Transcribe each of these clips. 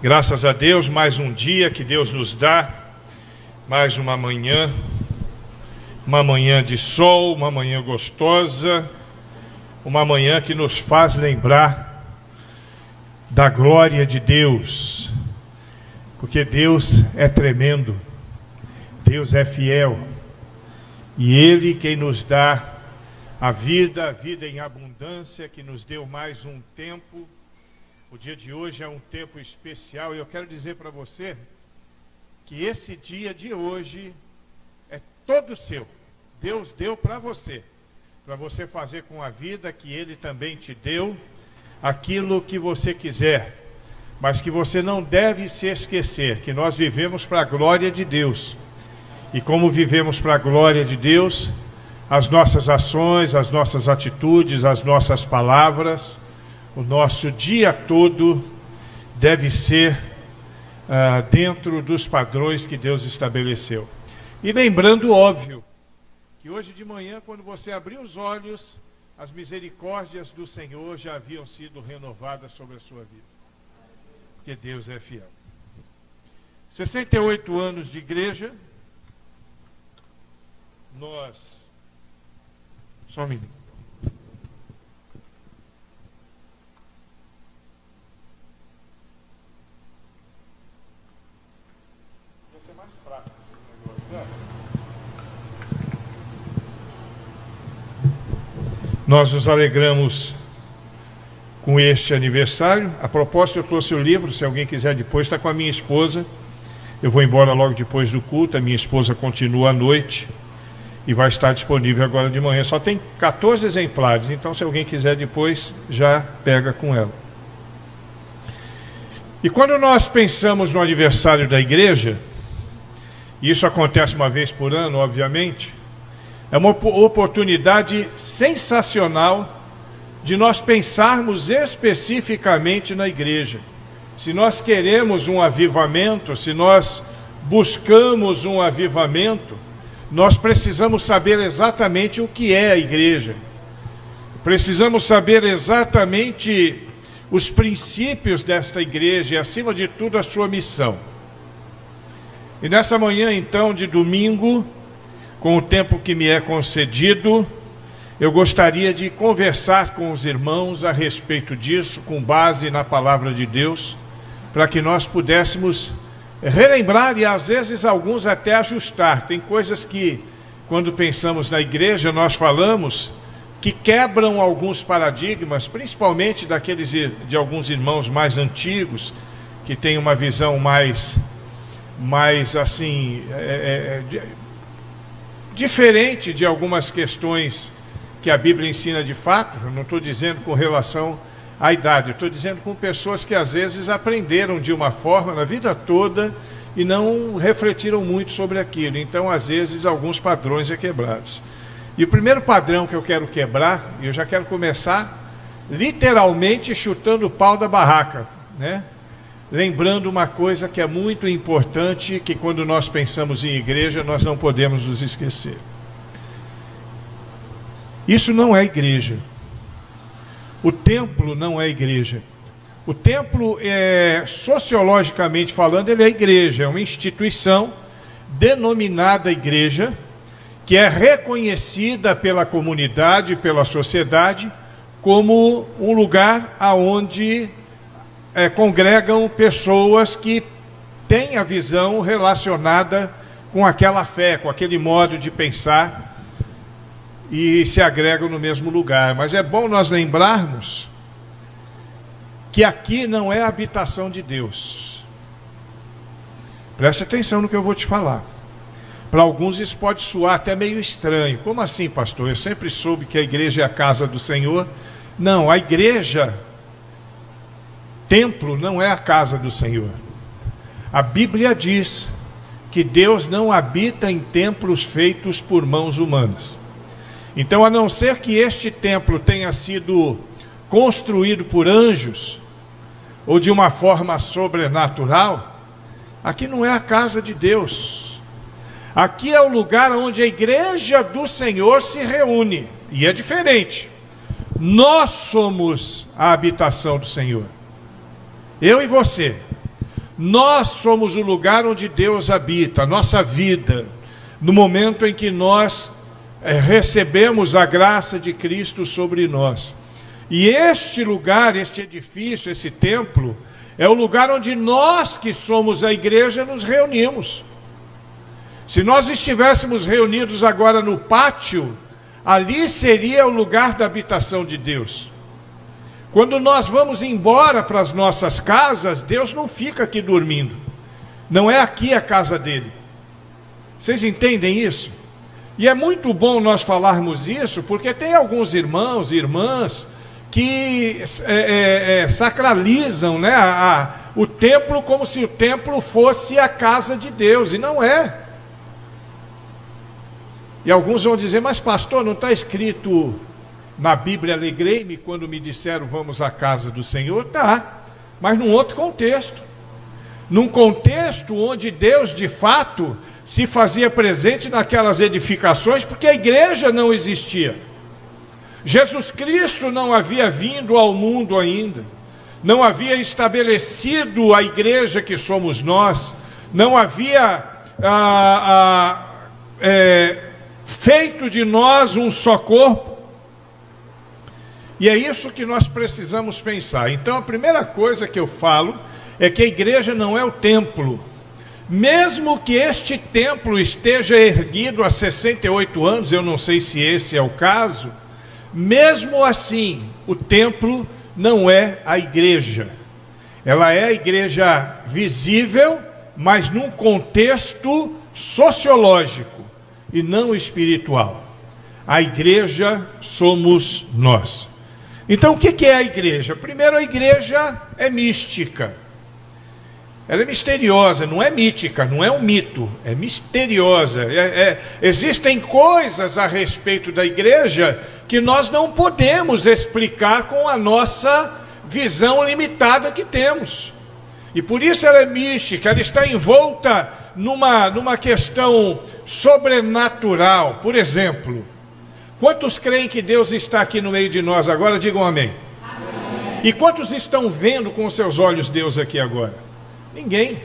Graças a Deus, mais um dia que Deus nos dá, mais uma manhã de sol, uma manhã gostosa, uma manhã que nos faz lembrar da glória de Deus, porque Deus é tremendo, Deus é fiel, e Ele quem nos dá a vida em abundância, que nos deu mais um tempo. O dia de hoje é um tempo especial e eu quero dizer para você que esse dia de hoje é todo seu. Deus deu para você fazer com a vida que Ele também te deu, aquilo que você quiser, mas que você não deve se esquecer que nós vivemos para a glória de Deus. E como vivemos para a glória de Deus, as nossas ações, as nossas atitudes, as nossas palavras, o nosso dia todo deve ser dentro dos padrões que Deus estabeleceu. E lembrando, óbvio, que hoje de manhã, quando você abrir os olhos, as misericórdias do Senhor já haviam sido renovadas sobre a sua vida. Porque Deus é fiel. 68 anos de igreja, Só um minuto. Nós nos alegramos com este aniversário. A propósito, eu trouxe o livro, se alguém quiser depois, está com a minha esposa. Eu vou embora logo depois do culto, a minha esposa continua à noite e vai estar disponível agora de manhã. Só tem 14 exemplares, então se alguém quiser depois, já pega com ela. E quando nós pensamos no aniversário da igreja, e isso acontece uma vez por ano, obviamente, é uma oportunidade sensacional de nós pensarmos especificamente na igreja. Se nós queremos um avivamento, se nós buscamos um avivamento, nós precisamos saber exatamente o que é a igreja. Precisamos saber exatamente os princípios desta igreja e, acima de tudo, a sua missão. E nessa manhã, então, de domingo, com o tempo que me é concedido, eu gostaria de conversar com os irmãos a respeito disso, com base na palavra de Deus, para que nós pudéssemos relembrar e às vezes alguns até ajustar. Tem coisas que, quando pensamos na igreja, nós falamos que quebram alguns paradigmas, principalmente de alguns irmãos mais antigos, que têm uma visão mais assim, diferente de algumas questões que a Bíblia ensina de fato. Eu não estou dizendo com relação à idade, eu estou dizendo com pessoas que às vezes aprenderam de uma forma na vida toda e não refletiram muito sobre aquilo. Então, às vezes, alguns padrões quebrados. E o primeiro padrão que eu quero quebrar, e eu já quero começar literalmente chutando o pau da barraca, né? Lembrando uma coisa que é muito importante, que quando nós pensamos em igreja, nós não podemos nos esquecer. Isso não é igreja. O templo não é igreja. O templo, sociologicamente falando, ele é igreja. É uma instituição denominada igreja, que é reconhecida pela comunidade, pela sociedade, como um lugar onde congregam pessoas que têm a visão relacionada com aquela fé, com aquele modo de pensar, e se agregam no mesmo lugar. Mas é bom nós lembrarmos que aqui não é a habitação de Deus. Preste atenção no que eu vou te falar. Para alguns isso pode soar até meio estranho. Como assim, pastor? Eu sempre soube que a igreja é a casa do Senhor. Não, a igreja, templo, não é a casa do Senhor. A Bíblia diz que Deus não habita em templos feitos por mãos humanas. Então, a não ser que este templo tenha sido construído por anjos, ou de uma forma sobrenatural, aqui não é a casa de Deus. Aqui é o lugar onde a igreja do Senhor se reúne. E é diferente. Nós somos a habitação do Senhor. Eu e você. Nós somos o lugar onde Deus habita, a nossa vida, no momento em que nós recebemos a graça de Cristo sobre nós. E este lugar, este edifício, esse templo, é o lugar onde nós que somos a igreja nos reunimos. Se nós estivéssemos reunidos agora no pátio, ali seria o lugar da habitação de Deus. Quando nós vamos embora para as nossas casas, Deus não fica aqui dormindo. Não é aqui a casa dele. Vocês entendem isso? E é muito bom nós falarmos isso, porque tem alguns irmãos e irmãs que sacralizam, né, o templo como se o templo fosse a casa de Deus, e não é. E alguns vão dizer, mas pastor, não está escrito na Bíblia, alegrei-me quando me disseram vamos à casa do Senhor? Tá, mas num outro contexto. Num contexto onde Deus de fato se fazia presente naquelas edificações, porque a igreja não existia. Jesus Cristo não havia vindo ao mundo ainda, não havia estabelecido a igreja que somos nós, não havia feito de nós um só corpo. E é isso que nós precisamos pensar. Então a primeira coisa que eu falo é que a igreja não é o templo. Mesmo que este templo esteja erguido há 68 anos, eu não sei se esse é o caso, mesmo assim, o templo não é a igreja. Ela é a igreja visível, mas num contexto sociológico e não espiritual. A igreja somos nós. Então, o que é a igreja? Primeiro, a igreja é mística. Ela é misteriosa, não é mítica, não é um mito, é misteriosa. Existem coisas a respeito da igreja que nós não podemos explicar com a nossa visão limitada que temos. E por isso ela é mística, ela está envolta numa questão sobrenatural. Por exemplo, quantos creem que Deus está aqui no meio de nós agora? Digam amém. Amém. E quantos estão vendo com seus olhos Deus aqui agora? Ninguém.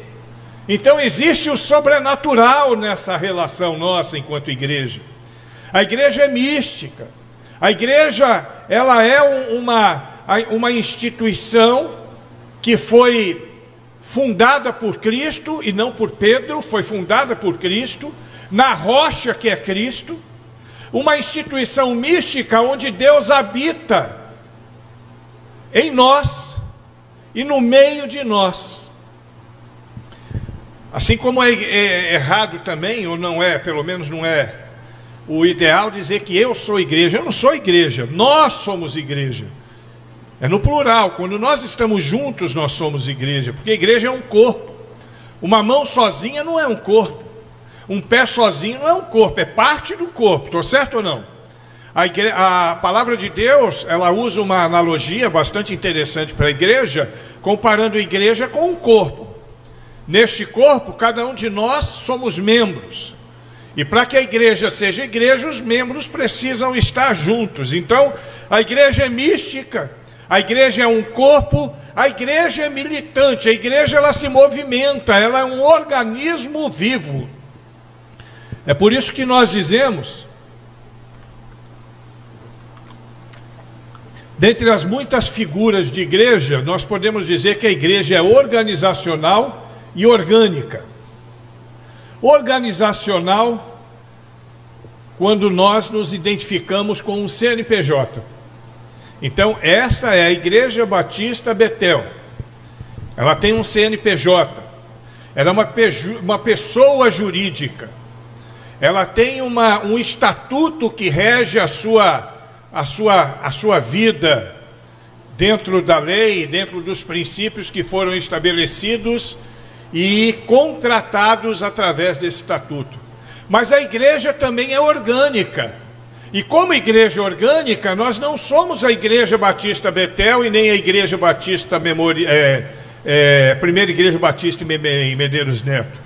Então existe o sobrenatural nessa relação nossa enquanto igreja. A igreja é mística. A igreja, ela é uma instituição que foi fundada por Cristo e não por Pedro, foi fundada por Cristo, na rocha que é Cristo, uma instituição mística onde Deus habita em nós e no meio de nós. Assim como é errado também, ou não é, pelo menos não é o ideal dizer que eu sou igreja. Eu não sou igreja, nós somos igreja. É no plural, quando nós estamos juntos nós somos igreja, porque a igreja é um corpo. Uma mão sozinha não é um corpo, um pé sozinho não é um corpo, é parte do corpo, estou certo ou não? A palavra de Deus, ela usa uma analogia bastante interessante para a igreja, comparando a igreja com um corpo. Neste corpo, cada um de nós somos membros. E para que a igreja seja igreja, os membros precisam estar juntos. Então, a igreja é mística, a igreja é um corpo, a igreja é militante, a igreja ela se movimenta, ela é um organismo vivo. É por isso que nós dizemos, dentre as muitas figuras de igreja, nós podemos dizer que a igreja é organizacional e orgânica. Organizacional, quando nós nos identificamos com um CNPJ. Então, esta é a Igreja Batista Betel. Ela tem um CNPJ. Ela é uma pessoa jurídica. Ela tem um estatuto que rege a sua vida dentro da lei, dentro dos princípios que foram estabelecidos e contratados através desse estatuto. Mas a igreja também é orgânica. E como igreja orgânica, nós não somos a Igreja Batista Betel e nem a Igreja Batista Primeira Igreja Batista em Medeiros Neto.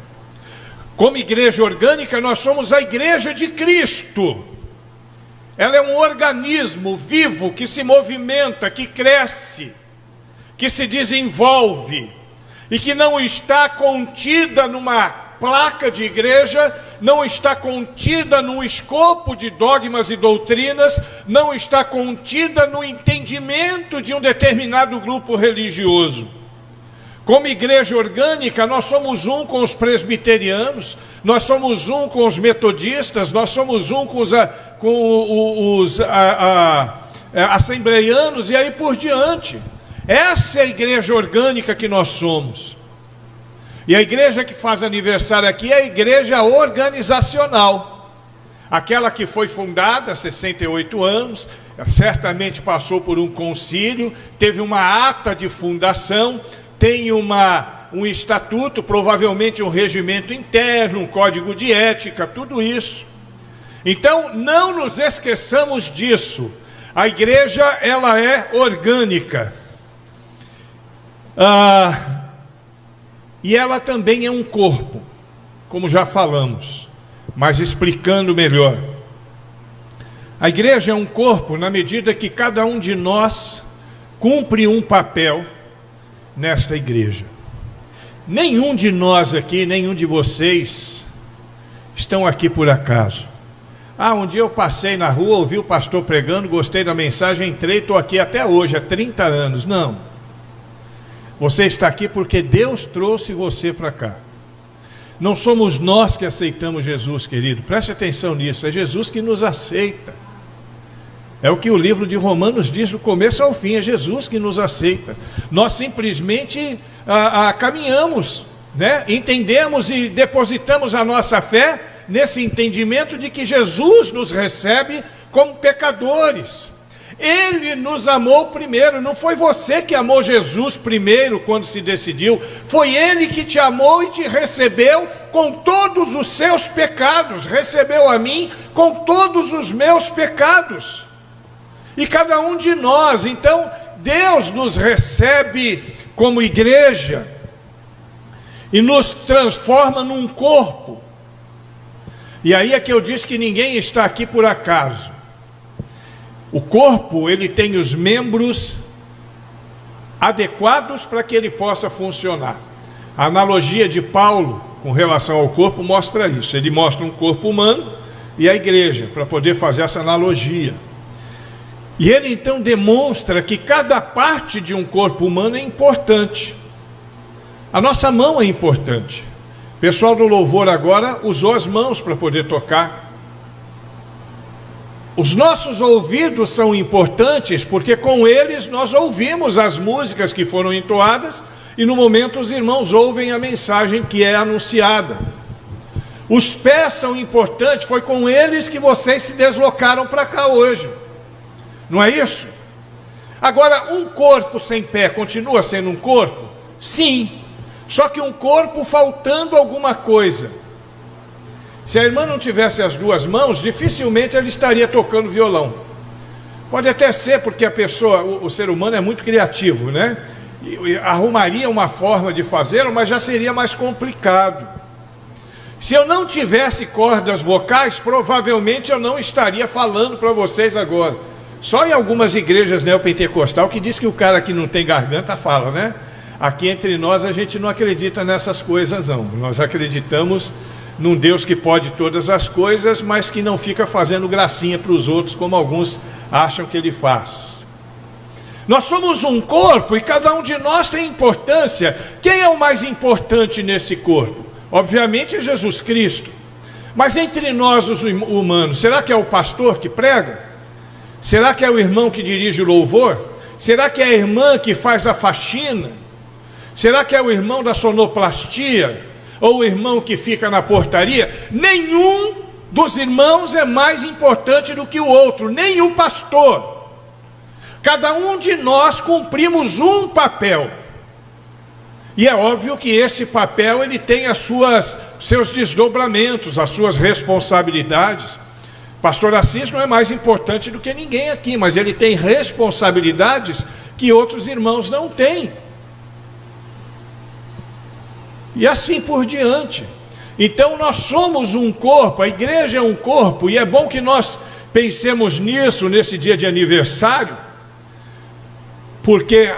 Como igreja orgânica, nós somos a Igreja de Cristo. Ela é um organismo vivo que se movimenta, que cresce, que se desenvolve, e que não está contida numa placa de igreja, não está contida num escopo de dogmas e doutrinas, não está contida no entendimento de um determinado grupo religioso. Como igreja orgânica, nós somos um com os presbiterianos, nós somos um com os metodistas, nós somos um com os assembleianos e aí por diante. Essa é a igreja orgânica que nós somos. E a igreja que faz aniversário aqui é a igreja organizacional. Aquela que foi fundada há 68 anos, certamente passou por um concílio, teve uma ata de fundação, tem um estatuto, provavelmente um regimento interno, um código de ética, tudo isso. Então, não nos esqueçamos disso. A igreja, ela é orgânica. E ela também é um corpo, como já falamos, mas explicando melhor. A igreja é um corpo na medida que cada um de nós cumpre um papel nesta igreja. Nenhum de nós aqui, nenhum de vocês estão aqui por acaso. Um dia eu passei na rua, ouvi o pastor pregando, gostei da mensagem, entrei, estou aqui até hoje, há 30 anos. Não. Você está aqui porque Deus trouxe você para cá. Não somos nós que aceitamos Jesus, querido. Preste atenção nisso, é Jesus que nos aceita. É o que o livro de Romanos diz do começo ao fim, é Jesus que nos aceita. Nós simplesmente caminhamos, né? Entendemos e depositamos a nossa fé nesse entendimento de que Jesus nos recebe como pecadores. Ele nos amou primeiro, não foi você que amou Jesus primeiro quando se decidiu, foi Ele que te amou e te recebeu com todos os seus pecados, recebeu a mim com todos os meus pecados. E cada um de nós, então, Deus nos recebe como igreja e nos transforma num corpo. E aí é que eu disse que ninguém está aqui por acaso. O corpo, ele tem os membros adequados para que ele possa funcionar. A analogia de Paulo com relação ao corpo mostra isso. Ele mostra um corpo humano e a igreja, para poder fazer essa analogia. E ele então demonstra que cada parte de um corpo humano é importante. A nossa mão é importante. O pessoal do louvor agora usou as mãos para poder tocar. Os nossos ouvidos são importantes porque com eles nós ouvimos as músicas que foram entoadas e no momento os irmãos ouvem a mensagem que é anunciada. Os pés são importantes, foi com eles que vocês se deslocaram para cá hoje. Não é isso? Agora, um corpo sem pé continua sendo um corpo? Sim, só que um corpo faltando alguma coisa. Se a irmã não tivesse as duas mãos, dificilmente ela estaria tocando violão. Pode até ser porque a pessoa, o ser humano é muito criativo, né? E arrumaria uma forma de fazê-lo, mas já seria mais complicado. Se eu não tivesse cordas vocais, provavelmente eu não estaria falando para vocês agora. Só em algumas igrejas neopentecostal que diz que o cara que não tem garganta fala, né? Aqui entre nós a gente não acredita nessas coisas não. Nós acreditamos num Deus que pode todas as coisas, mas que não fica fazendo gracinha para os outros como alguns acham que ele faz. Nós somos um corpo e cada um de nós tem importância. Quem é o mais importante nesse corpo? Obviamente é Jesus Cristo. Mas entre nós os humanos, será que é o pastor que prega? Será que é o irmão que dirige o louvor? Será que é a irmã que faz a faxina? Será que é o irmão da sonoplastia? Ou o irmão que fica na portaria? Nenhum dos irmãos é mais importante do que o outro, nem o pastor. Cada um de nós cumprimos um papel. E é óbvio que esse papel ele tem seus desdobramentos, as suas responsabilidades. Pastor Assis não é mais importante do que ninguém aqui, mas ele tem responsabilidades que outros irmãos não têm. E assim por diante. Então nós somos um corpo, a igreja é um corpo, e é bom que nós pensemos nisso nesse dia de aniversário, Porque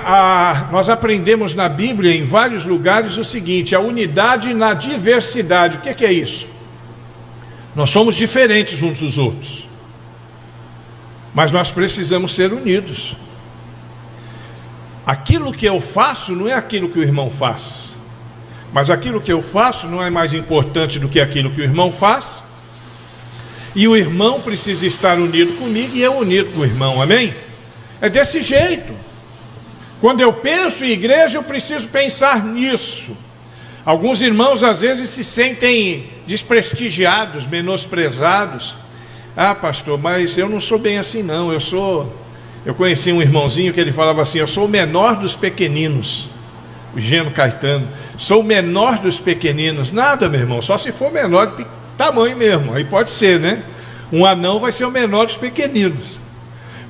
nós aprendemos na Bíblia, em vários lugares, o seguinte: a unidade na diversidade. O que é isso? Nós somos diferentes uns dos outros, mas nós precisamos ser unidos. Aquilo que eu faço não é aquilo que o irmão faz, mas aquilo que eu faço não é mais importante do que aquilo que o irmão faz, e o irmão precisa estar unido comigo e eu unido com o irmão, amém? É desse jeito. Quando eu penso em igreja, eu preciso pensar nisso. Alguns irmãos às vezes se sentem desprestigiados, menosprezados. Ah, pastor, mas eu não sou bem assim não. Eu conheci um irmãozinho que ele falava assim: eu sou o menor dos pequeninos. O Geno Caetano: sou o menor dos pequeninos. Nada, meu irmão, só se for menor de tamanho mesmo. Aí pode ser, né? Um anão vai ser o menor dos pequeninos.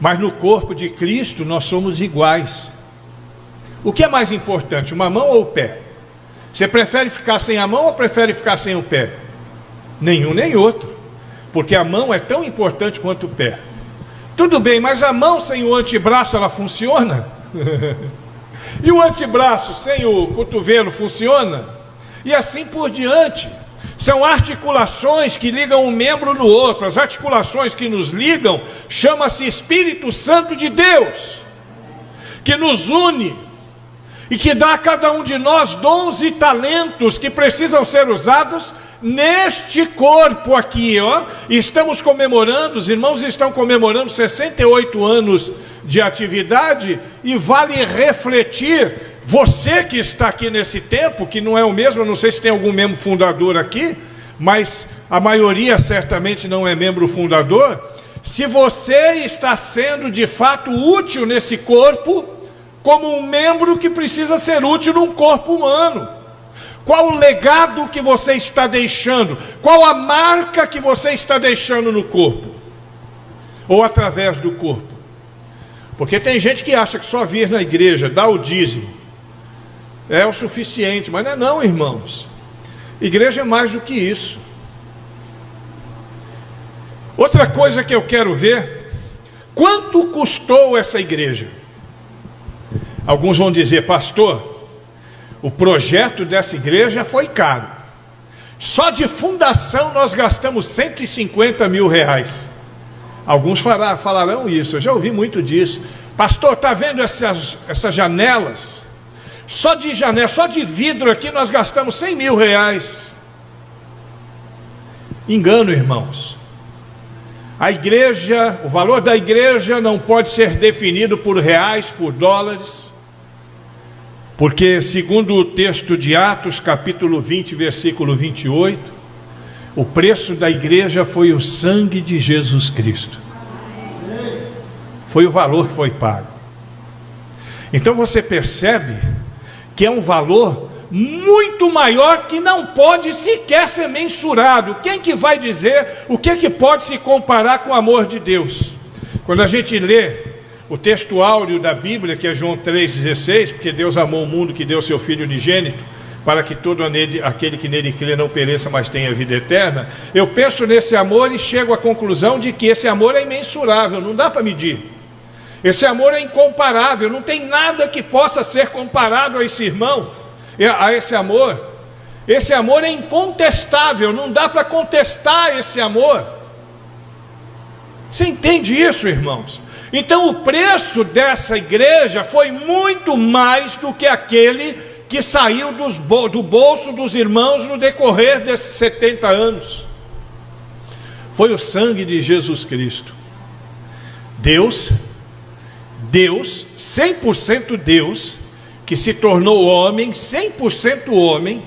Mas no corpo de Cristo nós somos iguais. O que é mais importante, uma mão ou o pé? Você prefere ficar sem a mão ou prefere ficar sem o pé? Nenhum nem outro, porque a mão é tão importante quanto o pé. Tudo bem, mas a mão sem o antebraço, ela funciona? E o antebraço sem o cotovelo funciona? E assim por diante. São articulações que ligam um membro no outro. As articulações que nos ligam chama-se Espírito Santo de Deus, que nos une e que dá a cada um de nós dons e talentos que precisam ser usados neste corpo aqui, ó. Estamos comemorando, os irmãos estão comemorando 68 anos de atividade, e vale refletir, você que está aqui nesse tempo, que não é o mesmo, eu não sei se tem algum membro fundador aqui, mas a maioria certamente não é membro fundador, se você está sendo de fato útil nesse corpo, como um membro que precisa ser útil num corpo humano. Qual o legado que você está deixando? Qual a marca que você está deixando no corpo? Ou através do corpo? Porque tem gente que acha que só vir na igreja, dar o dízimo, é o suficiente, mas não é não, irmãos. Igreja é mais do que isso. Outra coisa que eu quero ver: quanto custou essa igreja? Alguns vão dizer: pastor, o projeto dessa igreja foi caro. Só de fundação nós gastamos 150 mil reais. Alguns falarão isso, eu já ouvi muito disso. Pastor, está vendo essas janelas? Só de janela, só de vidro aqui nós gastamos 100 mil reais. Engano, irmãos. A igreja, o valor da igreja não pode ser definido por reais, por dólares, porque segundo o texto de Atos, capítulo 20, versículo 28, o preço da igreja foi o sangue de Jesus Cristo. Foi o valor que foi pago. Então você percebe que é um valor muito maior, que não pode sequer ser mensurado. Quem que vai dizer o que pode se comparar com o amor de Deus? Quando a gente lê o texto áureo da Bíblia, que é João 3,16, porque Deus amou o mundo que deu seu Filho unigênito, para que todo aquele que nele crê não pereça, mas tenha vida eterna. Eu penso nesse amor e chego à conclusão de que esse amor é imensurável, não dá para medir. Esse amor é incomparável, não tem nada que possa ser comparado a esse irmão, a esse amor. Esse amor é incontestável, não dá para contestar esse amor. Você entende isso, irmãos? Então o preço dessa igreja foi muito mais do que aquele que saiu do bolso dos irmãos no decorrer desses 70 anos. Foi o sangue de Jesus Cristo. Deus, 100% Deus, que se tornou homem, 100% homem,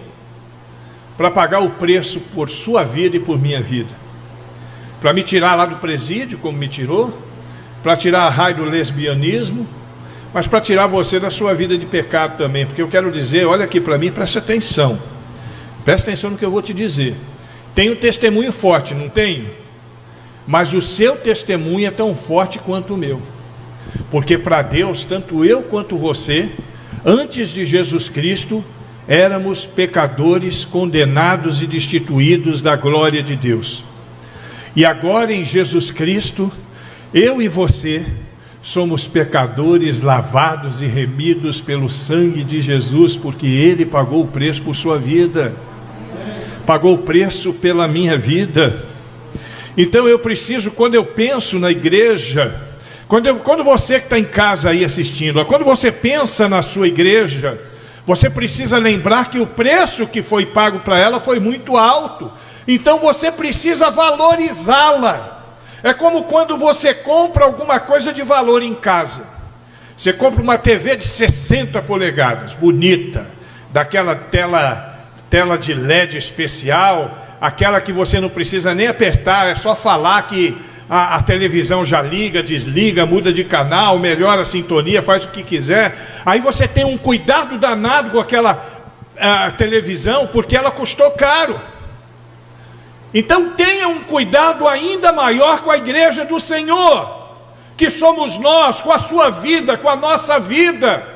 para pagar o preço por sua vida e por minha vida, para me tirar lá do presídio, como me tirou, para tirar a raio do lesbianismo, mas para tirar você da sua vida de pecado também, porque eu quero dizer, olha aqui para mim, presta atenção no que eu vou te dizer. Tenho testemunho forte, não tenho? Mas o seu testemunho é tão forte quanto o meu, porque para Deus, tanto eu quanto você, antes de Jesus Cristo, éramos pecadores condenados e destituídos da glória de Deus. E agora em Jesus Cristo, eu e você somos pecadores lavados e remidos pelo sangue de Jesus, porque Ele pagou o preço por sua vida, pagou o preço pela minha vida. Então eu preciso, quando eu penso na igreja, quando você que está em casa aí assistindo, quando você pensa na sua igreja, você precisa lembrar que o preço que foi pago para ela foi muito alto. Então você precisa valorizá-la. É como quando você compra alguma coisa de valor em casa. Você compra uma TV de 60 polegadas, bonita, daquela tela de LED especial, aquela que você não precisa nem apertar, é só falar que a televisão já liga, desliga, muda de canal, melhora a sintonia, faz o que quiser. Aí você tem um cuidado danado com aquela televisão, porque ela custou caro. Então tenha um cuidado ainda maior com a igreja do Senhor, que somos nós, com a sua vida, com a nossa vida,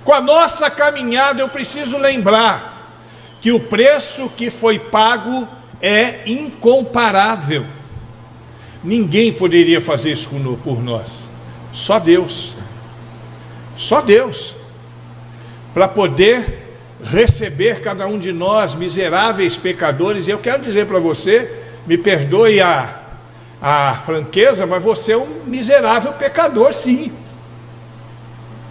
com a nossa caminhada. Eu preciso lembrar que o preço que foi pago é incomparável. Ninguém poderia fazer isso por nós, só Deus. Só Deus, para poder receber cada um de nós, miseráveis pecadores. E eu quero dizer para você, me perdoe a franqueza, mas você é um miserável pecador, sim,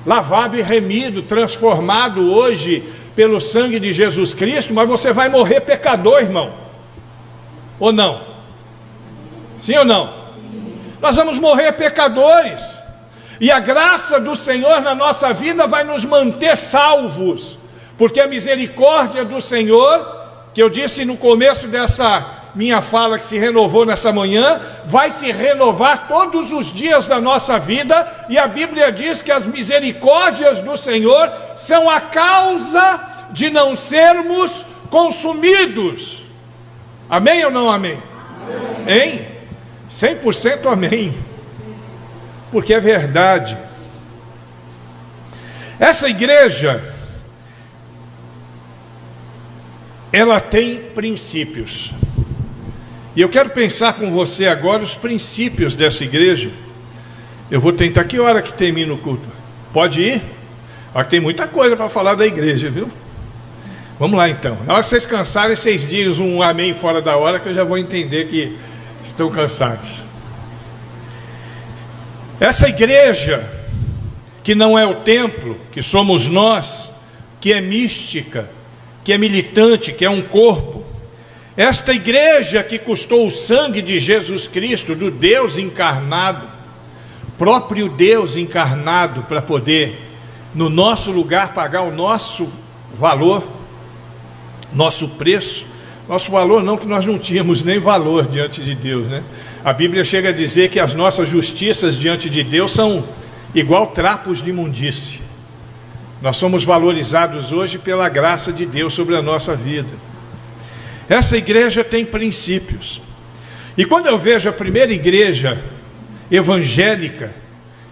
lavado e remido, transformado hoje pelo sangue de Jesus Cristo, mas você vai morrer pecador, irmão, ou não? Sim ou não? Nós vamos morrer pecadores, e a graça do Senhor na nossa vida vai nos manter salvos, porque a misericórdia do Senhor, que eu disse no começo dessa minha fala, que se renovou nessa manhã, vai se renovar todos os dias da nossa vida. E a Bíblia diz que as misericórdias do Senhor são a causa de não sermos consumidos. Amém ou não amém? Amém. Hein? 100% amém, porque é verdade. Essa igreja, ela tem princípios, e eu quero pensar com você agora os princípios dessa igreja. Eu vou tentar. Que hora que termina o culto? Pode ir? Olha que tem muita coisa para falar da igreja, viu? Vamos lá então. Na hora que vocês cansarem, vocês digam um amém fora da hora, que eu já vou entender que estão cansados. Essa igreja, que não é o templo, que somos nós, que é mística, que é militante, que é um corpo, esta igreja que custou o sangue de Jesus Cristo, do Deus encarnado, próprio Deus encarnado, para poder no nosso lugar pagar o nosso valor, nosso preço. Nosso valor não, que nós não tínhamos nem valor diante de Deus, né? A Bíblia chega a dizer que as nossas justiças diante de Deus são igual trapos de imundície. Nós somos valorizados hoje pela graça de Deus sobre a nossa vida. Essa igreja tem princípios. E quando eu vejo a primeira igreja evangélica,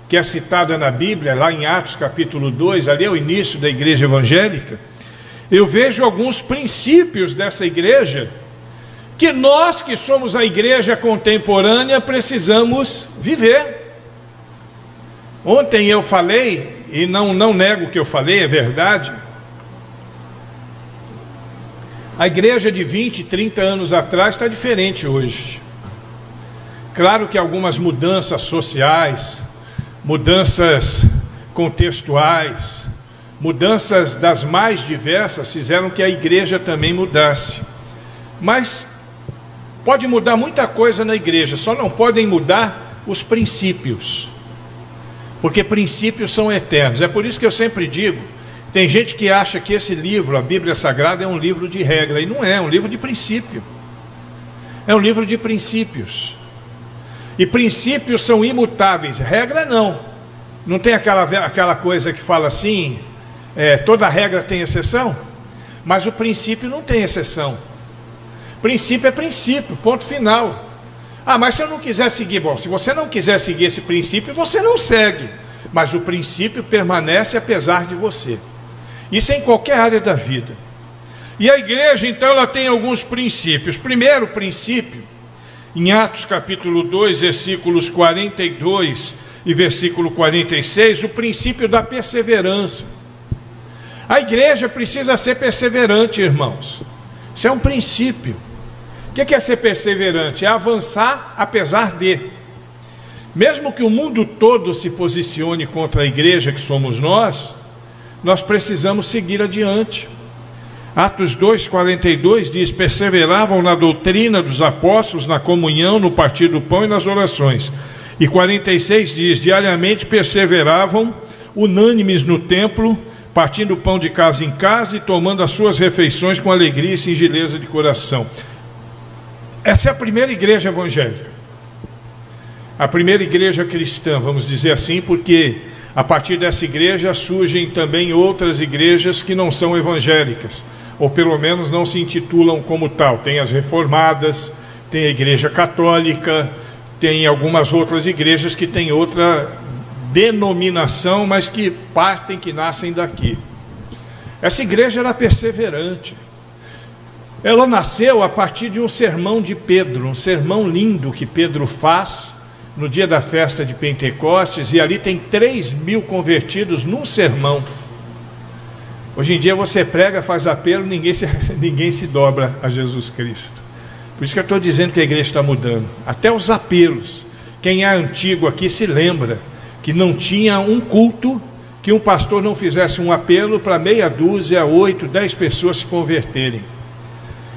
que é citada na Bíblia, lá em Atos capítulo 2, ali é o início da igreja evangélica, eu vejo alguns princípios dessa igreja, que nós que somos a igreja contemporânea precisamos viver. Ontem eu falei, e não nego o que eu falei, é verdade. A igreja de 20, 30 anos atrás está diferente hoje. Claro que algumas mudanças sociais, mudanças contextuais, mudanças das mais diversas fizeram que a igreja também mudasse. Mas pode mudar muita coisa na igreja, só não podem mudar os princípios, porque princípios são eternos. É por isso que eu sempre digo, tem gente que acha que esse livro, a Bíblia Sagrada, é um livro de regra, e não é, é um livro de princípio. É um livro de princípios. E princípios são imutáveis, regra não. Não tem aquela coisa que fala assim, toda regra tem exceção, mas o princípio não tem exceção. Princípio é princípio, ponto final. Ah, mas se eu não quiser seguir, bom, se você não quiser seguir esse princípio, você não segue, mas o princípio permanece apesar de você. Isso é em qualquer área da vida. E a igreja, então, ela tem alguns princípios. Primeiro princípio, em Atos capítulo 2, versículos 42 e versículo 46, o princípio da perseverança. A igreja precisa ser perseverante, irmãos. Isso é um princípio. O que é ser perseverante? É avançar apesar de. Mesmo que o mundo todo se posicione contra a igreja que somos nós precisamos seguir adiante. Atos 2:42 diz: perseveravam na doutrina dos apóstolos, na comunhão, no partir do pão e nas orações. E 46 diz: diariamente perseveravam, unânimes no templo, partindo o pão de casa em casa e tomando as suas refeições com alegria e singeleza de coração. Essa é a primeira igreja evangélica, a primeira igreja cristã, vamos dizer assim, porque a partir dessa igreja surgem também outras igrejas que não são evangélicas, ou pelo menos não se intitulam como tal. Tem as reformadas, tem a igreja católica, tem algumas outras igrejas que têm outra denominação, mas que partem, que nascem daqui. Essa igreja era perseverante. Ela nasceu a partir de um sermão de Pedro, um sermão lindo que Pedro faz no dia da festa de Pentecostes, e ali tem 3.000 convertidos num sermão. Hoje em dia você prega, faz apelo, ninguém se dobra a Jesus Cristo. Por isso que eu estou dizendo que a igreja está mudando. Até os apelos. Quem é antigo aqui se lembra que não tinha um culto que um pastor não fizesse um apelo para meia dúzia, 8, 10 pessoas se converterem.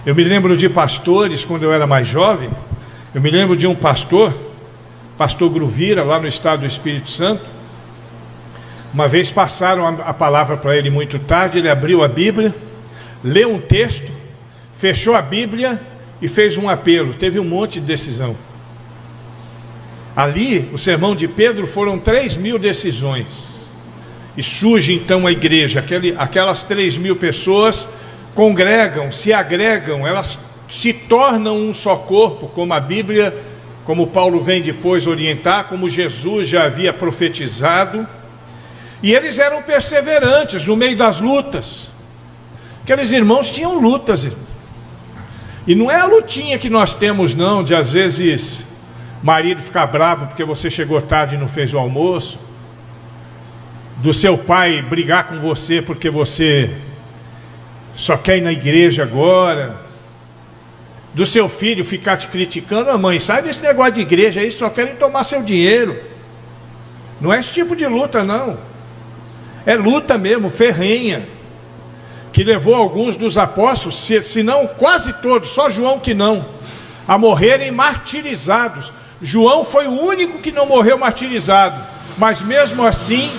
Eu me lembro de pastores, quando eu era mais jovem, eu me lembro de um pastor Gruvira, lá no estado do Espírito Santo. Uma vez passaram a palavra para ele muito tarde, ele abriu a Bíblia, leu um texto, fechou a Bíblia e fez um apelo. Teve um monte de decisão. Ali, o sermão de Pedro, foram 3.000 decisões. E surge então a igreja, aquelas 3.000 pessoas congregam, se agregam, elas se tornam um só corpo, como a Bíblia, como Paulo vem depois orientar, como Jesus já havia profetizado. E eles eram perseverantes no meio das lutas. Aqueles irmãos tinham lutas, irmão. E não é a lutinha que nós temos não, de às vezes marido ficar bravo porque você chegou tarde e não fez o almoço, do seu pai brigar com você porque você só quer ir na igreja agora, do seu filho ficar te criticando: a mãe, sai desse negócio de igreja aí, só querem tomar seu dinheiro. Não é esse tipo de luta não, é luta mesmo, ferrenha, que levou alguns dos apóstolos, se não quase todos, só João que não, a morrerem martirizados. João foi o único que não morreu martirizado, mas mesmo assim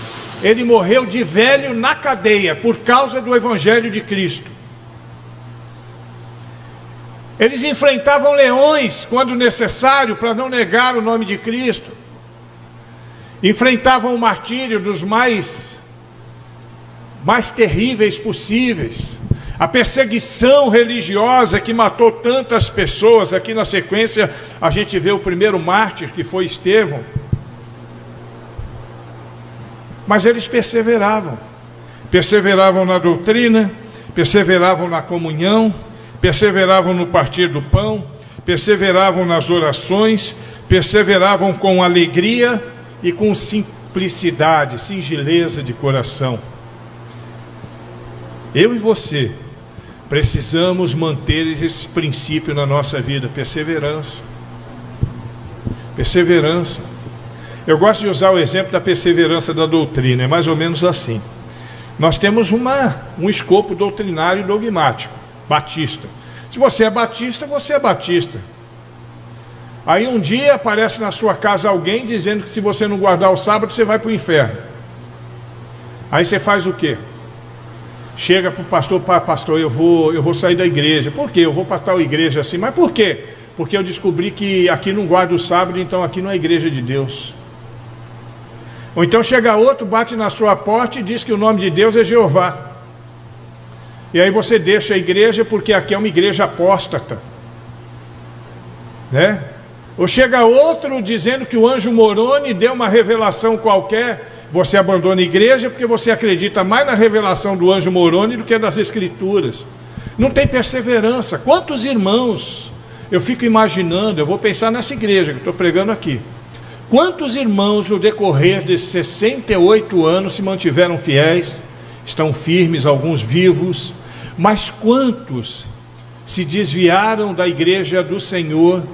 ele morreu de velho na cadeia por causa do Evangelho de Cristo. Eles enfrentavam leões quando necessário para não negar o nome de Cristo. Enfrentavam o martírio dos mais terríveis possíveis. A perseguição religiosa que matou tantas pessoas. Aqui na sequência a gente vê o primeiro mártir, que foi Estevão. Mas eles perseveravam na doutrina, perseveravam na comunhão, perseveravam no partir do pão, perseveravam nas orações, perseveravam com alegria e com simplicidade, singeleza de coração. Eu e você precisamos manter esse princípio na nossa vida: perseverança. Perseverança. Eu gosto de usar o exemplo da perseverança da doutrina, é mais ou menos assim. Nós temos um escopo doutrinário e dogmático, batista. Se você é batista, você é batista. Aí um dia aparece na sua casa alguém dizendo que se você não guardar o sábado, você vai para o inferno. Aí você faz o quê? Chega para o pastor: pastor, eu vou sair da igreja. Por quê? Eu vou para tal igreja assim. Mas por quê? Porque eu descobri que aqui não guarda o sábado, então aqui não é igreja de Deus. Ou então chega outro, bate na sua porta e diz que o nome de Deus é Jeová. E aí você deixa a igreja porque aqui é uma igreja apóstata, né? Ou chega outro dizendo que o anjo Moroni deu uma revelação qualquer. Você abandona a igreja porque você acredita mais na revelação do anjo Moroni do que das escrituras. Não tem perseverança. Quantos irmãos, eu fico imaginando, eu vou pensar nessa igreja que estou pregando aqui, Quantos irmãos no decorrer desses 68 anos se mantiveram fiéis, estão firmes, alguns vivos, mas quantos se desviaram da igreja do Senhor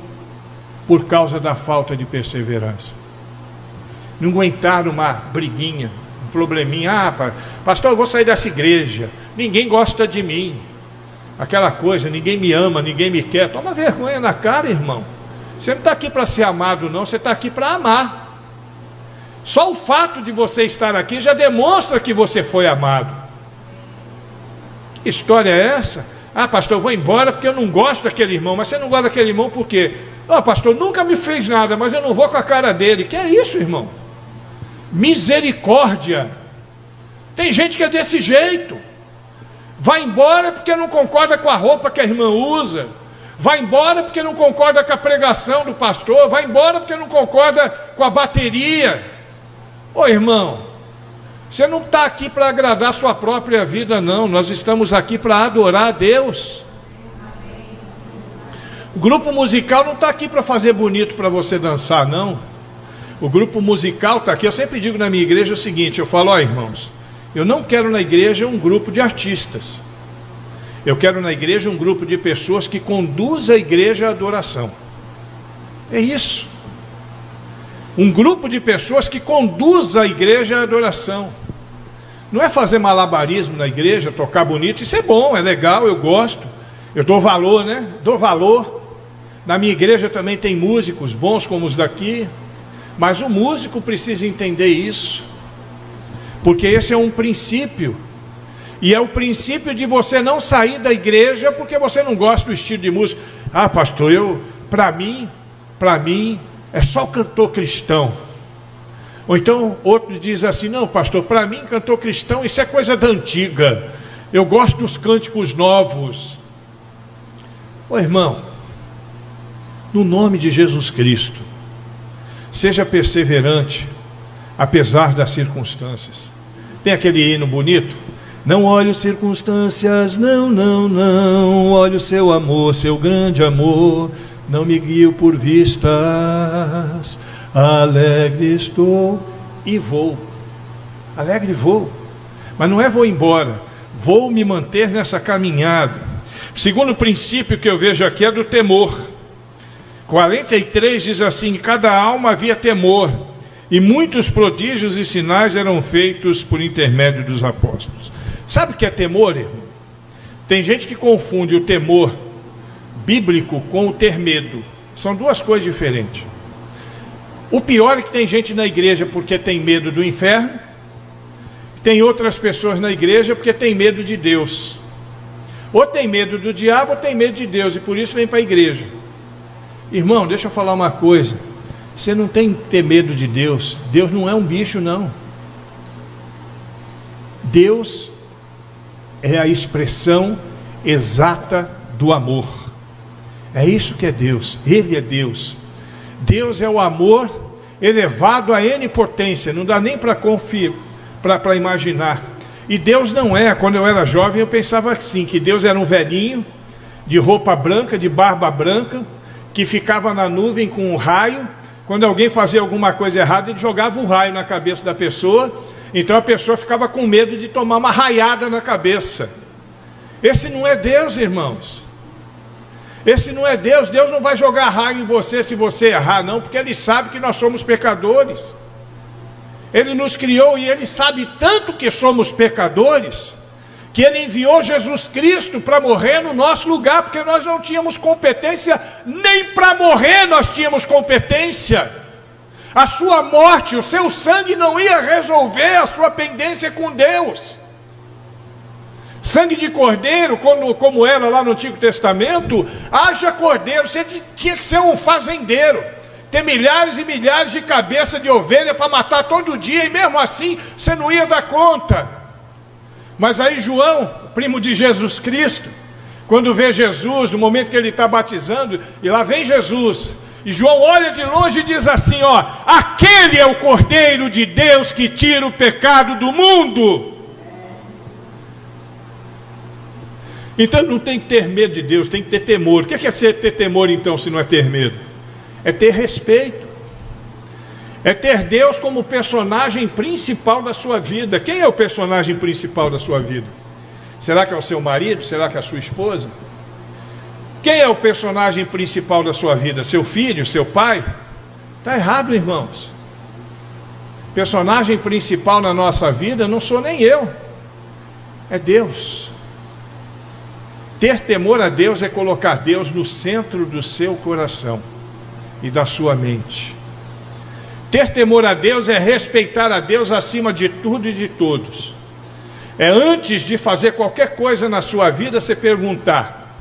por causa da falta de perseverança? Não aguentaram uma briguinha, um probleminha. Pastor, eu vou sair dessa igreja, ninguém gosta de mim. Aquela coisa, ninguém me ama, ninguém me quer. Toma vergonha na cara, irmão. Você não está aqui para ser amado não, você está aqui para amar. Só o fato de você estar aqui já demonstra que você foi amado. Que história é essa? Pastor, eu vou embora porque eu não gosto daquele irmão. Mas você não gosta daquele irmão por quê? Pastor, nunca me fez nada, mas eu não vou com a cara dele. Que é isso, irmão? Misericórdia. Tem gente que é desse jeito. Vai embora porque não concorda com a roupa que a irmã usa. Vai embora porque não concorda com a pregação do pastor. Vai embora porque não concorda com a bateria. Ô irmão, você não está aqui para agradar a sua própria vida, não. Nós estamos aqui para adorar a Deus. O grupo musical não está aqui para fazer bonito para você dançar, não. O grupo musical está aqui. Eu sempre digo na minha igreja o seguinte, eu falo, irmãos, eu não quero na igreja um grupo de artistas. Eu quero na igreja um grupo de pessoas que conduzam a igreja à adoração. É isso. Um grupo de pessoas que conduzam a igreja à adoração. Não é fazer malabarismo na igreja, tocar bonito. Isso é bom, é legal, eu gosto. Eu dou valor, né? Dou valor. Na minha igreja também tem músicos bons como os daqui. Mas o músico precisa entender isso. Porque esse é um princípio. E é o princípio de você não sair da igreja porque você não gosta do estilo de música. Pastor, para mim, é só o cantor cristão. Ou então outro diz assim, não pastor, para mim cantor cristão, isso é coisa da antiga. Eu gosto dos cânticos novos. Irmão, no nome de Jesus Cristo, seja perseverante, apesar das circunstâncias. Tem aquele hino bonito? Não olhe as circunstâncias, não olhe o seu amor, seu grande amor, não me guio por vistas, alegre estou e vou. Alegre vou, mas não é vou embora, vou me manter nessa caminhada. O segundo princípio que eu vejo aqui é do temor. 43 diz assim, em cada alma havia temor, e muitos prodígios e sinais eram feitos por intermédio dos apóstolos. Sabe o que é temor, irmão? Tem gente que confunde o temor bíblico com o ter medo. São duas coisas diferentes. O pior é que tem gente na igreja porque tem medo do inferno. Tem outras pessoas na igreja porque tem medo de Deus. Ou tem medo do diabo ou tem medo de Deus. E por isso vem para a igreja. Irmão, deixa eu falar uma coisa. Você não tem que ter medo de Deus. Deus não é um bicho, não. Deus é a expressão exata do amor. É isso que é Deus. Ele é Deus. Deus é o amor elevado a N potência. Não dá nem para imaginar. E Deus não é. Quando eu era jovem eu pensava assim, que Deus era um velhinho de roupa branca, de barba branca, que ficava na nuvem com um raio. Quando alguém fazia alguma coisa errada, ele jogava um raio na cabeça da pessoa. Então a pessoa ficava com medo de tomar uma raiada na cabeça. Esse não é Deus, irmãos. Esse não é Deus. Deus não vai jogar raio em você se você errar, não, porque Ele sabe que nós somos pecadores. Ele nos criou e Ele sabe tanto que somos pecadores, que Ele enviou Jesus Cristo para morrer no nosso lugar, porque nós não tínhamos competência, nem para morrer nós tínhamos competência. A sua morte, o seu sangue não ia resolver a sua pendência com Deus. Sangue de cordeiro, como era lá no Antigo Testamento, haja cordeiro, você tinha que ser um fazendeiro, ter milhares e milhares de cabeças de ovelha para matar todo dia, e mesmo assim você não ia dar conta. Mas aí João, primo de Jesus Cristo, quando vê Jesus, no momento que ele está batizando, e lá vem Jesus, e João olha de longe e diz assim, aquele é o Cordeiro de Deus que tira o pecado do mundo. Então não tem que ter medo de Deus, tem que ter temor. O que é ter temor então, se não é ter medo? É ter respeito. É ter Deus como personagem principal da sua vida. Quem é o personagem principal da sua vida? Será que é o seu marido? Será que é a sua esposa? Quem é o personagem principal da sua vida? Seu filho? Seu pai? Está errado, irmãos. Personagem principal na nossa vida não sou nem eu, é Deus. Ter temor a Deus é colocar Deus no centro do seu coração e da sua mente. Ter temor a Deus é respeitar a Deus acima de tudo e de todos. É antes de fazer qualquer coisa na sua vida, você perguntar: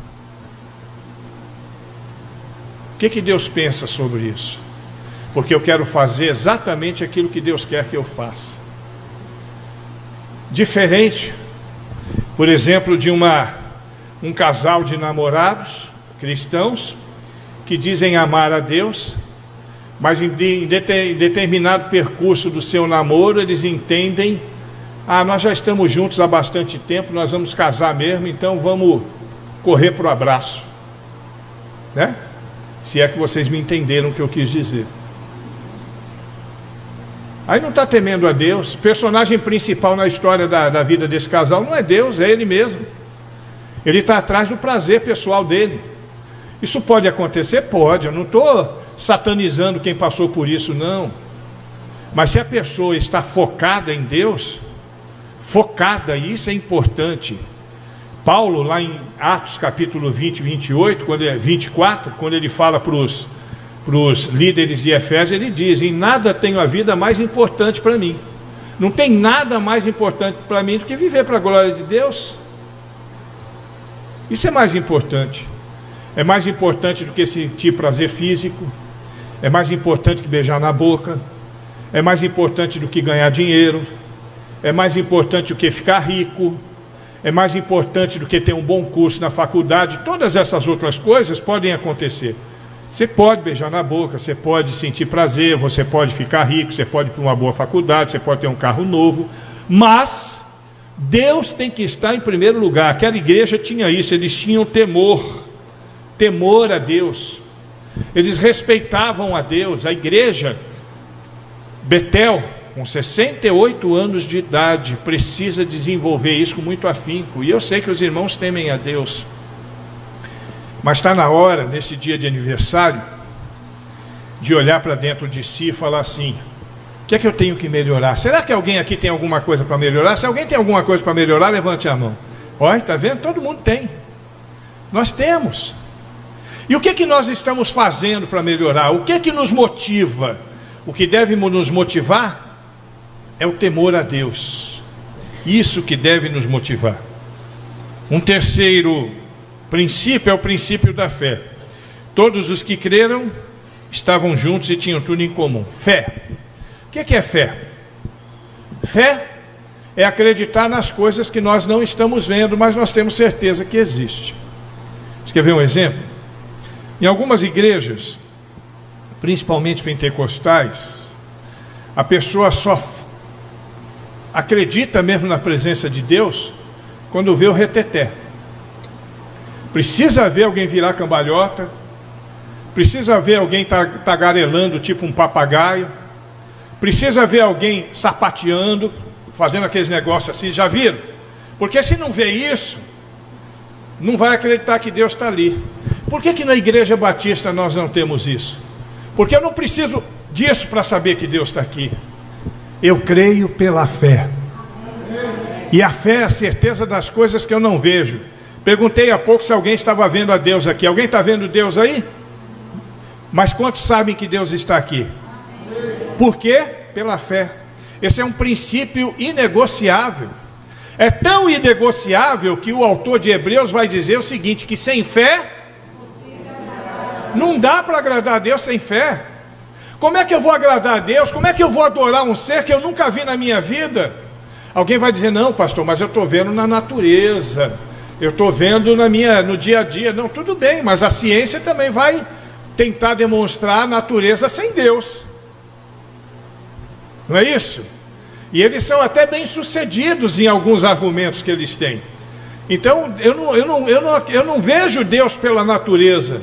o que Deus pensa sobre isso? Porque eu quero fazer exatamente aquilo que Deus quer que eu faça. Diferente, por exemplo, de um casal de namorados cristãos que dizem amar a Deus, mas em determinado percurso do seu namoro eles entendem: nós já estamos juntos há bastante tempo, nós vamos casar mesmo, então vamos correr para o abraço, né? Se é que vocês me entenderam o que eu quis dizer. Aí não está temendo a Deus. O personagem principal na história da vida desse casal não é Deus, é ele mesmo. Ele está atrás do prazer pessoal dele. Isso pode acontecer? Pode. Eu não estou satanizando quem passou por isso, não. Mas se a pessoa está focada em Deus, focada, isso é importante. Paulo, lá em Atos capítulo 20, 28, 24, quando ele fala para os líderes de Efésios, ele diz: em nada tenho a vida mais importante para mim. Não tem nada mais importante para mim do que viver para a glória de Deus. Isso é mais importante. É mais importante do que sentir prazer físico. É mais importante que beijar na boca. É mais importante do que ganhar dinheiro. É mais importante do que ficar rico. É mais importante do que ter um bom curso na faculdade. Todas essas outras coisas podem acontecer. Você pode beijar na boca, você pode sentir prazer, você pode ficar rico, você pode ir para uma boa faculdade, você pode ter um carro novo, mas Deus tem que estar em primeiro lugar. Aquela igreja tinha isso, eles tinham temor a Deus, eles respeitavam a Deus. A igreja Betel, com 68 anos de idade, precisa desenvolver isso com muito afinco, e eu sei que os irmãos temem a Deus. Mas está na hora, nesse dia de aniversário, de olhar para dentro de si e falar assim: o que é que eu tenho que melhorar? Será que alguém aqui tem alguma coisa para melhorar? Se alguém tem alguma coisa para melhorar, levante a mão. Olha, está vendo? Todo mundo tem. Nós temos. E o que é que nós estamos fazendo para melhorar? O que é que nos motiva? O que deve nos motivar é o temor a Deus. Isso que deve nos motivar. Um terceiro princípio é o princípio da fé. Todos os que creram estavam juntos e tinham tudo em comum. Fé. O que é fé? Fé é acreditar nas coisas que nós não estamos vendo, mas nós temos certeza que existe. Você quer ver um exemplo? Em algumas igrejas, principalmente pentecostais, a pessoa só acredita mesmo na presença de Deus quando vê o reteté. Precisa ver alguém virar cambalhota, precisa ver alguém tagarelando tipo um papagaio, precisa ver alguém sapateando, fazendo aqueles negócios assim, já viram? Porque se não vê isso, não vai acreditar que Deus está ali. Por que na Igreja Batista nós não temos isso? Porque eu não preciso disso para saber que Deus está aqui. Eu creio pela fé. E a fé é a certeza das coisas que eu não vejo. Perguntei há pouco se alguém estava vendo a Deus aqui. Alguém está vendo Deus aí? Mas quantos sabem que Deus está aqui? Por quê? Pela fé. Esse é um princípio inegociável. É tão inegociável que o autor de Hebreus vai dizer o seguinte: que sem fé não dá para agradar a Deus sem fé. Como é que eu vou agradar a Deus? Como é que eu vou adorar um ser que eu nunca vi na minha vida? Alguém vai dizer: não, pastor, mas eu estou vendo na natureza, eu estou vendo no dia a dia. Não, tudo bem, mas a ciência também vai tentar demonstrar a natureza sem Deus. Não é isso? E eles são até bem sucedidos em alguns argumentos que eles têm. Então eu não vejo Deus pela natureza.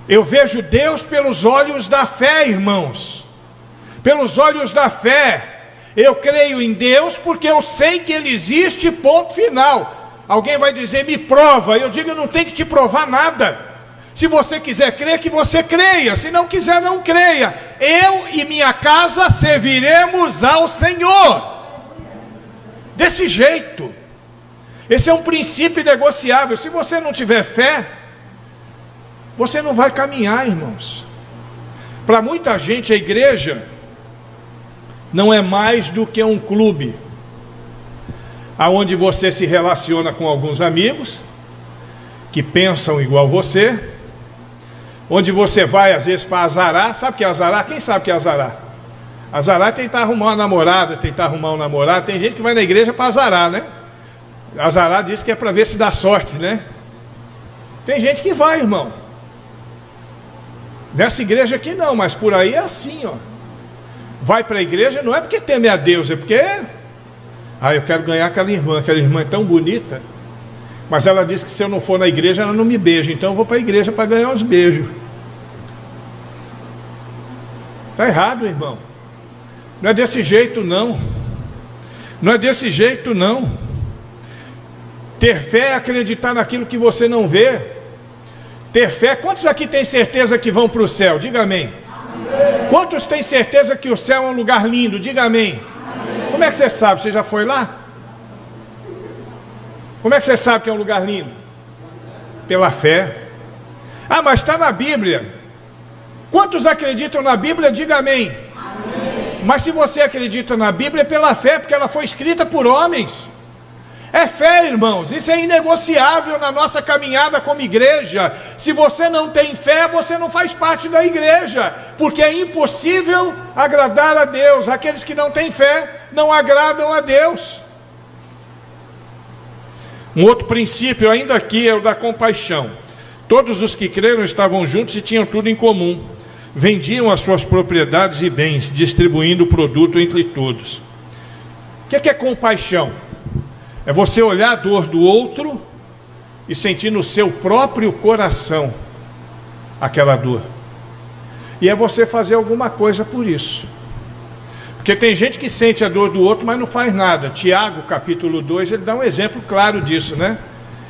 Eu vejo Deus pelos olhos da fé, irmãos. pelos olhos da fé. Eu creio em Deus porque eu sei que Ele existe, ponto final. Alguém vai dizer, me prova. Eu digo, eu não tenho que te provar nada. Se você quiser crer, que você creia. Se não quiser, não creia. Eu e minha casa serviremos ao Senhor. Desse jeito. Esse é um princípio negociável. Se você não tiver fé, você não vai caminhar, irmãos. Para muita gente, a igreja não é mais do que um clube, aonde você se relaciona com alguns amigos que pensam igual você, onde você vai às vezes para azarar. Sabe o que é azarar? Quem sabe o que é azarar? Azarar é tentar arrumar uma namorada, tentar arrumar um namorado. Tem gente que vai na igreja para azarar, né? Azarar diz que é para ver se dá sorte, né? Tem gente que vai, irmão. Nessa igreja aqui não, mas por aí é assim, ó. Vai para a igreja não é porque teme a Deus, é porque eu quero ganhar aquela irmã é tão bonita, mas ela disse que se eu não for na igreja ela não me beija, então eu vou para a igreja para ganhar uns beijos. Está errado, irmão. Não é desse jeito não. Não é desse jeito não. Ter fé é acreditar naquilo que você não vê. Ter fé, quantos aqui têm certeza que vão para o céu? Diga amém. Quantos têm certeza que o céu é um lugar lindo? Diga amém. Como é que você sabe? Você já foi lá? Como é que você sabe que é um lugar lindo? Pela fé. Ah, mas está na Bíblia. Quantos acreditam na Bíblia? Diga amém. Mas se você acredita na Bíblia, é pela fé, porque ela foi escrita por homens. É fé, irmãos, isso é inegociável na nossa caminhada como igreja. Se você não tem fé, você não faz parte da igreja, porque é impossível agradar a Deus. Aqueles que não têm fé não agradam a Deus. Um outro princípio ainda aqui é o da compaixão. Todos os que creram estavam juntos e tinham tudo em comum. Vendiam as suas propriedades e bens, distribuindo o produto entre todos. O que é compaixão? É você olhar a dor do outro e sentir no seu próprio coração aquela dor. E é você fazer alguma coisa por isso. Porque tem gente que sente a dor do outro, mas não faz nada. Tiago, capítulo 2, ele dá um exemplo claro disso, né?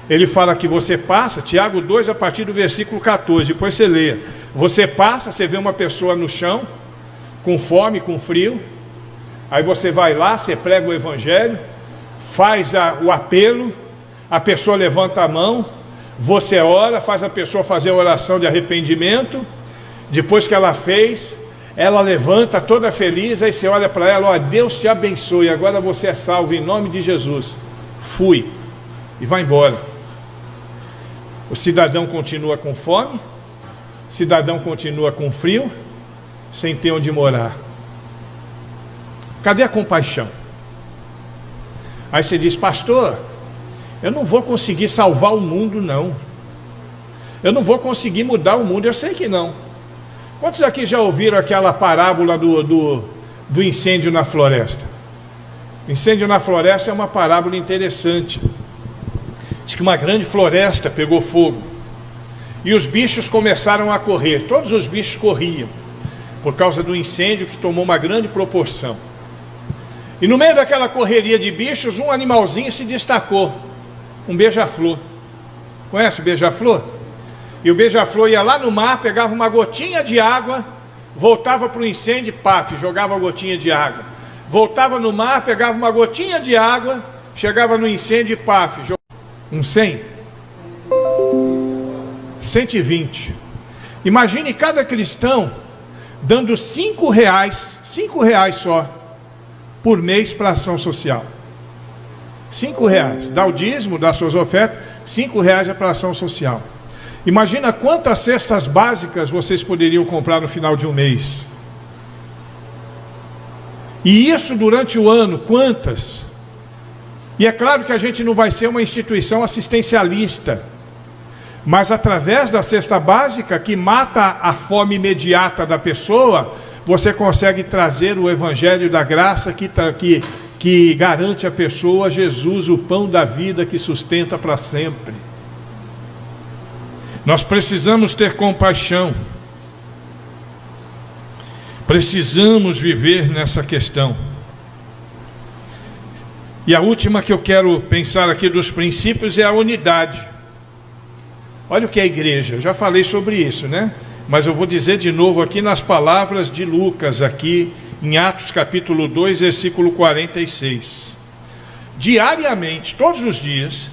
Ele fala que você passa, Tiago 2, a partir do versículo 14, depois você leia. Você passa, você vê uma pessoa no chão, com fome, com frio. Aí você vai lá, você prega o evangelho, faz o apelo, a pessoa levanta a mão, você ora, faz a pessoa fazer a oração de arrependimento. Depois que ela fez, ela levanta toda feliz, aí você olha para ela, ó, Deus te abençoe, agora você é salvo em nome de Jesus. Fui. E vai embora. O cidadão continua com fome, o cidadão continua com frio, sem ter onde morar. Cadê a compaixão? Aí você diz, pastor, eu não vou conseguir salvar o mundo não. Eu não vou conseguir mudar o mundo, eu sei que não. Quantos aqui já ouviram aquela parábola do incêndio na floresta? Incêndio na floresta é uma parábola interessante. Diz que uma grande floresta pegou fogo. E os bichos começaram a correr. Todos os bichos corriam. Por causa do incêndio que tomou uma grande proporção. E no meio daquela correria de bichos, um animalzinho se destacou. Um beija-flor. Conhece o beija-flor? E o beija-flor ia lá no mar, pegava uma gotinha de água, voltava para o incêndio, paf, jogava a gotinha de água. Voltava no mar, pegava uma gotinha de água, chegava no incêndio, paf, jogava. Um 100? 120. Imagine cada cristão dando R$5 só, por mês para ação social. R$5, dá o dízimo, dá suas ofertas, R$5 é para ação social. Imagina quantas cestas básicas vocês poderiam comprar no final de um mês. E isso durante o ano, quantas? E é claro que a gente não vai ser uma instituição assistencialista, mas através da cesta básica, que mata a fome imediata da pessoa, você consegue trazer o evangelho da graça que garante à pessoa Jesus, o pão da vida que sustenta para sempre. Nós precisamos ter compaixão. Precisamos viver nessa questão. E a última que eu quero pensar aqui dos princípios é a unidade. Olha o que é a igreja, eu já falei sobre isso, né? Mas eu vou dizer de novo aqui nas palavras de Lucas, aqui em Atos capítulo 2, versículo 46. Diariamente, todos os dias,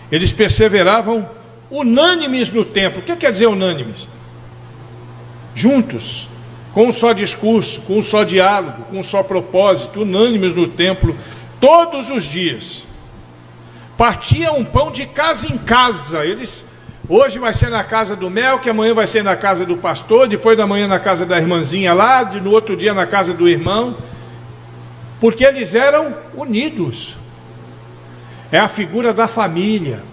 eles perseveravam unânimes no templo. O que quer dizer unânimes? Juntos, com um só discurso, com um só diálogo, com um só propósito, unânimes no templo, todos os dias. Partiam um pão de casa em casa. Hoje vai ser na casa do Mel, que amanhã vai ser na casa do pastor, depois da manhã na casa da irmãzinha lá, no outro dia na casa do irmão, porque eles eram unidos. É a figura da família.